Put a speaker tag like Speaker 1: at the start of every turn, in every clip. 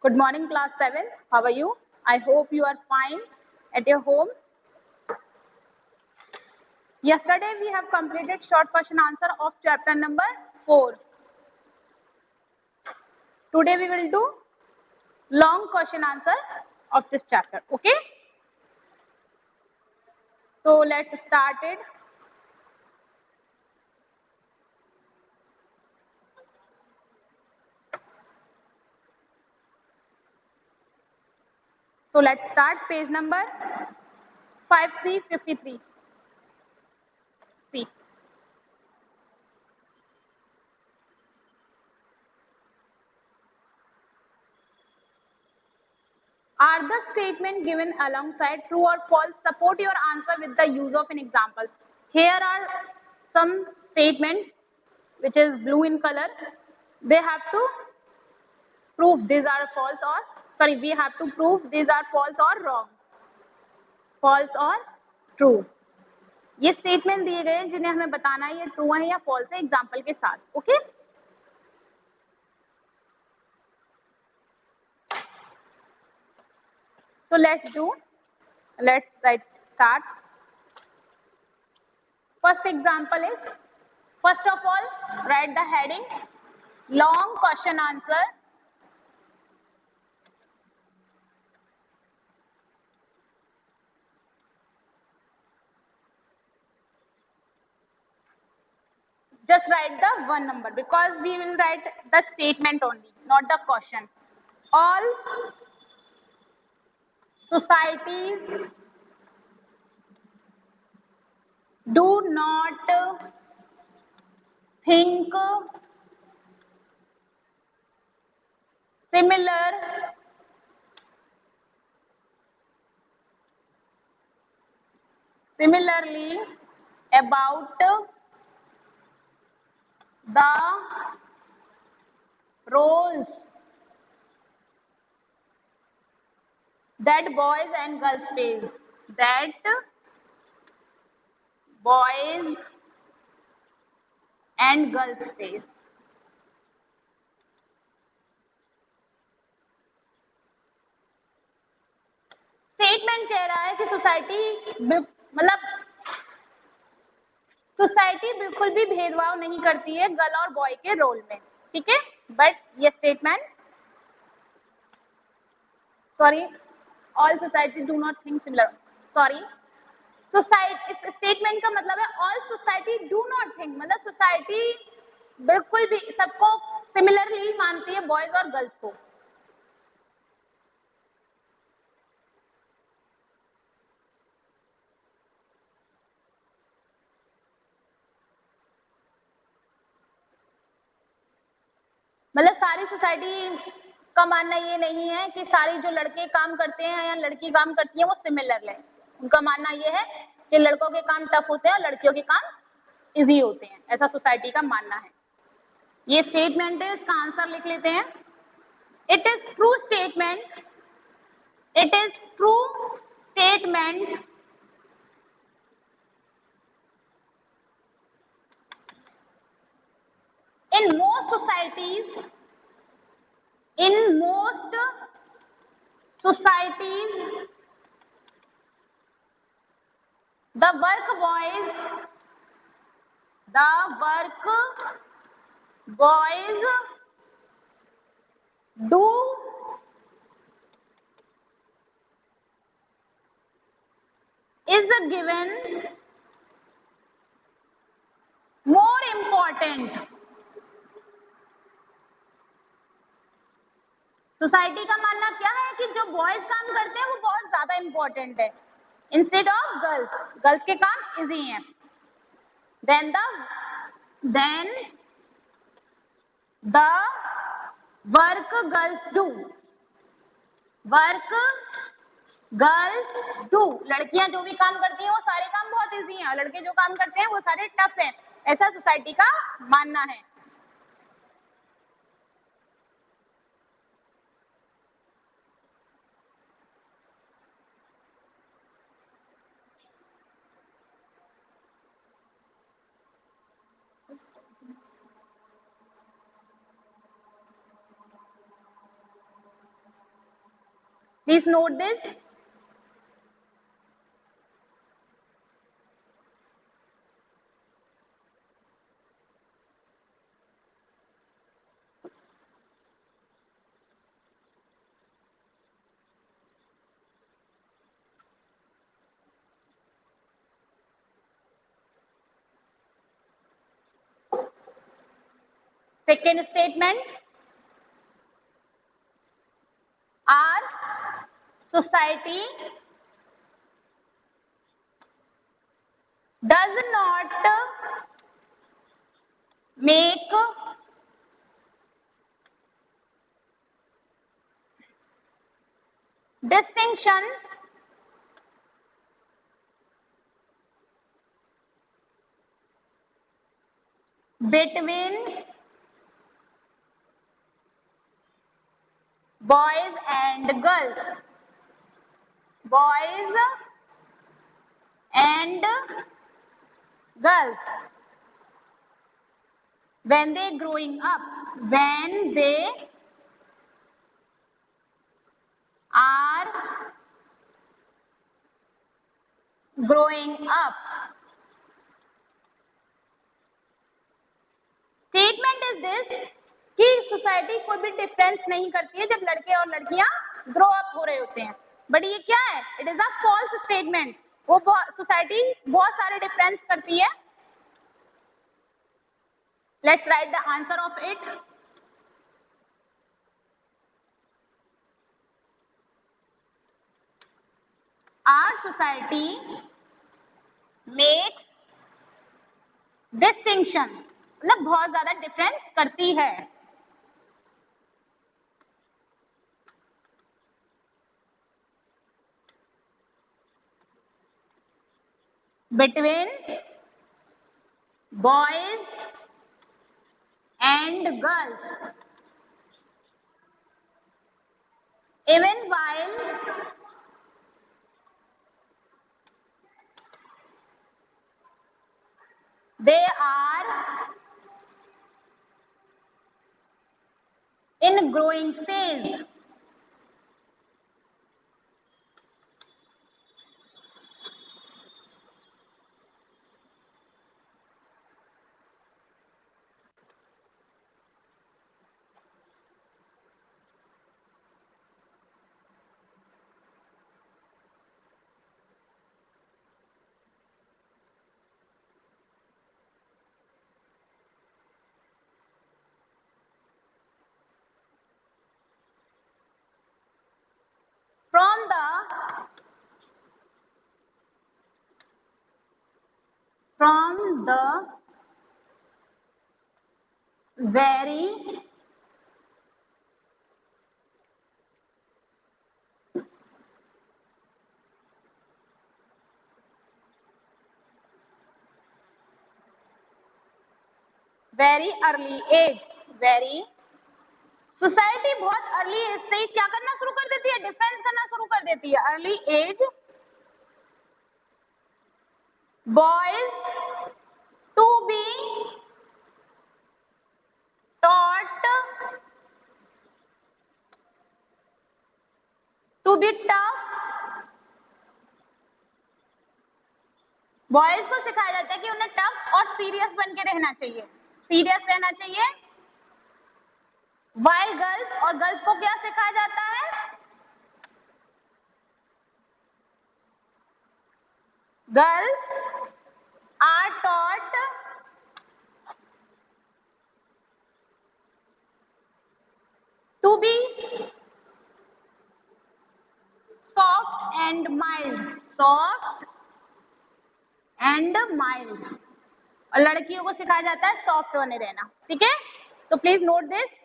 Speaker 1: Good morning, class 7. How are you? I hope you are fine at your home. Yesterday we have completed short question answer of chapter number 4. Today we will do long question answer of this chapter. Okay? So let's start it. So let's start page number 5353. See. Are the statement given alongside true or false? Support your answer with the use of an example. Here are some statements which is blue in color. They have to prove these are false or sorry, we have to prove these are false or wrong, false or true. ये statement दिए गए हैं जिन्हें हमें बताना है ये true है या फॉल्स है एग्जांपल के साथ. Okay so let's start. First example is, first of all write the heading long question answer. Just write the one number because we will write the statement only, not the question. All societies do not think similarly about the roles that boys and girls play. That boys and girls play. Statement कह रहा है कि society बिल्कुल भी भेदभाव नहीं करती है गर्ल और बॉय के रोल में. ठीक है, बट ये statement sorry all society do not think similar. Sorry, society इस स्टेटमेंट का मतलब है all society do not think, मतलब सोसाइटी बिल्कुल भी सबको सिमिलरली मानती है बॉयज और गर्ल्स को. मतलब सारी सोसाइटी का मानना ये नहीं है कि सारी जो लड़के काम करते हैं या लड़की काम करती है वो सिमिलर है. उनका मानना ये है कि लड़कों के काम टफ होते हैं और लड़कियों के काम इजी होते हैं. ऐसा सोसाइटी का मानना है. ये स्टेटमेंट है, इसका आंसर लिख लेते हैं. It is true statement. It is true statement in most societies the work boys do is given more important. Society का मानना क्या है कि जो बॉयज काम करते हैं वो बहुत ज्यादा इंपॉर्टेंट है इंस्टेड ऑफ गर्ल्स. गर्ल्स के काम इजी हैं. Then the work girls do, लड़कियां जो भी काम करती हैं वो सारे काम बहुत इजी हैं, लड़के जो काम करते हैं वो सारे टफ हैं. ऐसा सोसाइटी का मानना है. Please note this. Second statement, our society does not make distinction between boys and girls. Boys and girls. When they growing up, when they are growing up. Statement is this कि society कोई भी difference नहीं करती है जब लड़के और लड़कियां ग्रो अप हो रहे होते हैं. बट ये क्या है? It is a false statement. वो सोसाइटी बहुत सारे डिफरेंस करती है. Let's write the answer of it. Our society makes distinction, मतलब बहुत ज्यादा डिफरेंस करती है. Between boys and girls, even while they are in growing phase. From the very early age, society बहुत अर्ली एज से ही क्या करना शुरू कर देती है? डिफेंस करना शुरू कर देती है. Early age boys to be taught to be tough. Boys को सिखाया जाता है कि उन्हें टफ और सीरियस बन के रहना चाहिए, सीरियस रहना चाहिए. वाइल गर्ल्स, और गर्ल्स को क्या सिखाया जाता है? Girls are taught to be soft and mild, soft and mild. और लड़कियों को सिखाया जाता है सॉफ्ट बने रहना. ठीक है, तो please note this.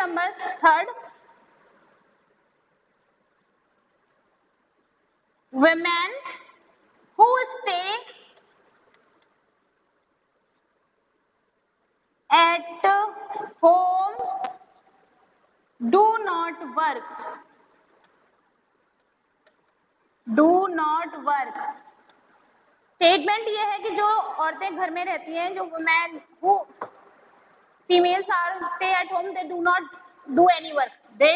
Speaker 1: number third, women who stay at home do not work. Do not work. Statement ये है कि जो औरतें घर में रहती हैं, जो women who females are stay at home, they do not do any work, they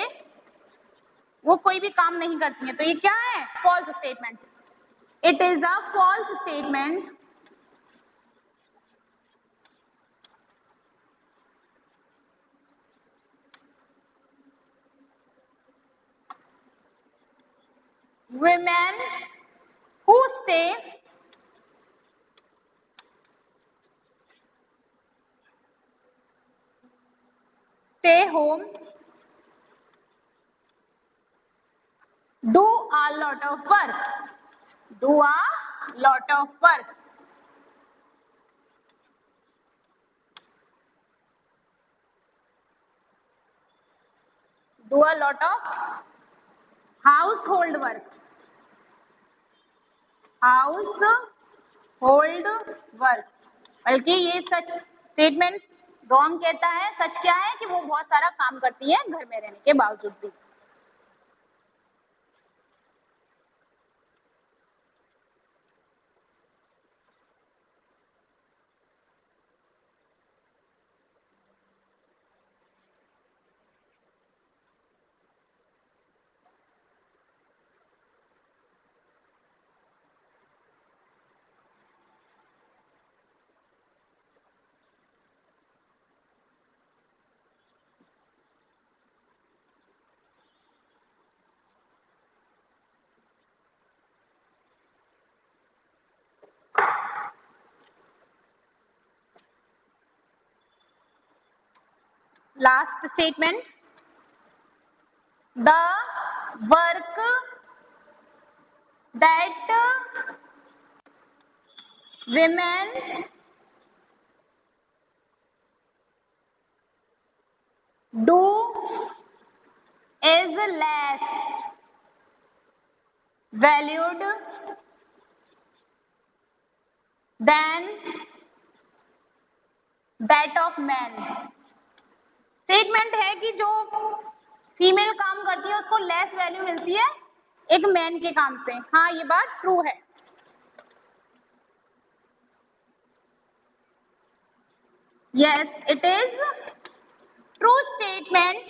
Speaker 1: वो कोई भी काम नहीं करती हैं. तो ये क्या है? False statement. It is a false statement. Women who stay home do a lot of work. Do a lot of work. Do a lot of household work. Household work. बल्कि ये सच स्टेटमेंट रॉन्ग कहता है. सच क्या है कि वो बहुत सारा काम करती है घर में रहने के बावजूद भी. Last statement, the work that women do is less valued than that of men. Statement है कि जो फीमेल काम करती है उसको लेस वैल्यू मिलती है एक मैन के काम से. हाँ, ये बात ट्रू है. Yes, it is true statement.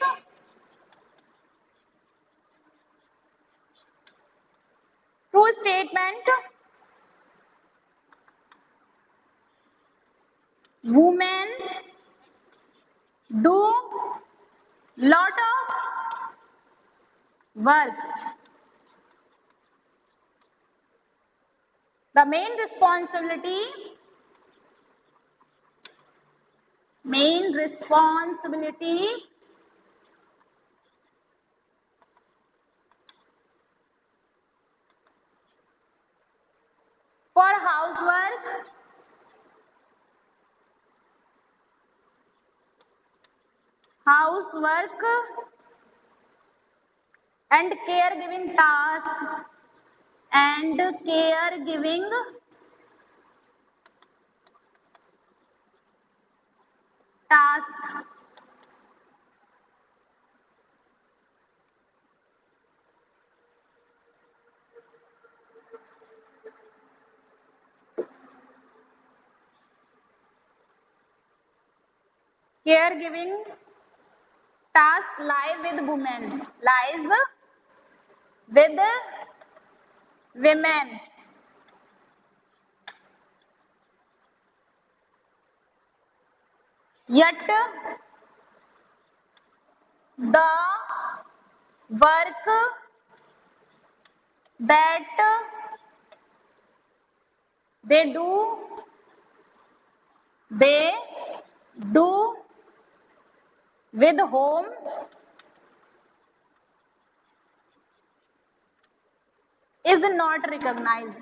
Speaker 1: True statement. Women do lot of work. The main responsibility for housework and caregiving tasks caregiving tasks lies with women. Yet the work that they do with home is not recognized.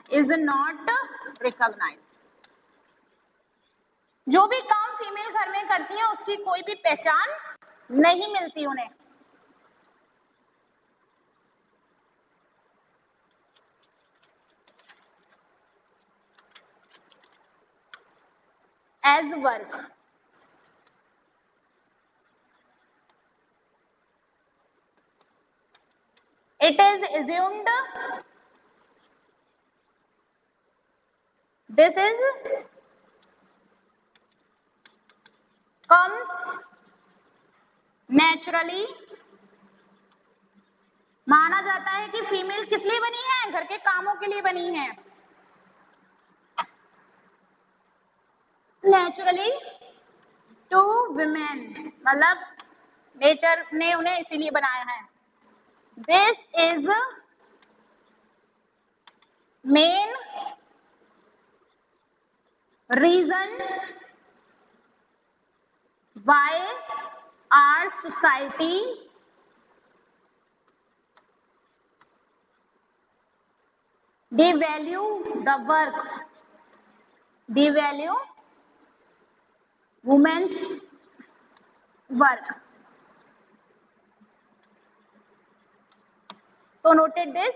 Speaker 1: जो भी काम female घर में करती है उसकी कोई भी पहचान नहीं मिलती उन्हें। As work, it is assumed this is comes naturally, माना जाता है कि फीमेल किस लिए बनी है, घर के कामों के लिए बनी है। नेचुरली टू विमेन, मतलब नेचर ने उन्हें इसीलिए बनाया है। This is main reason why our society devalue the work, devalue women's work. So noted this.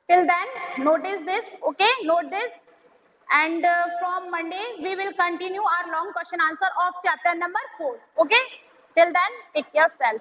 Speaker 1: Till then, notice this, okay? Note this. And from Monday, we will continue our long question answer of chapter number 4. Okay? Till then, take care of yourself.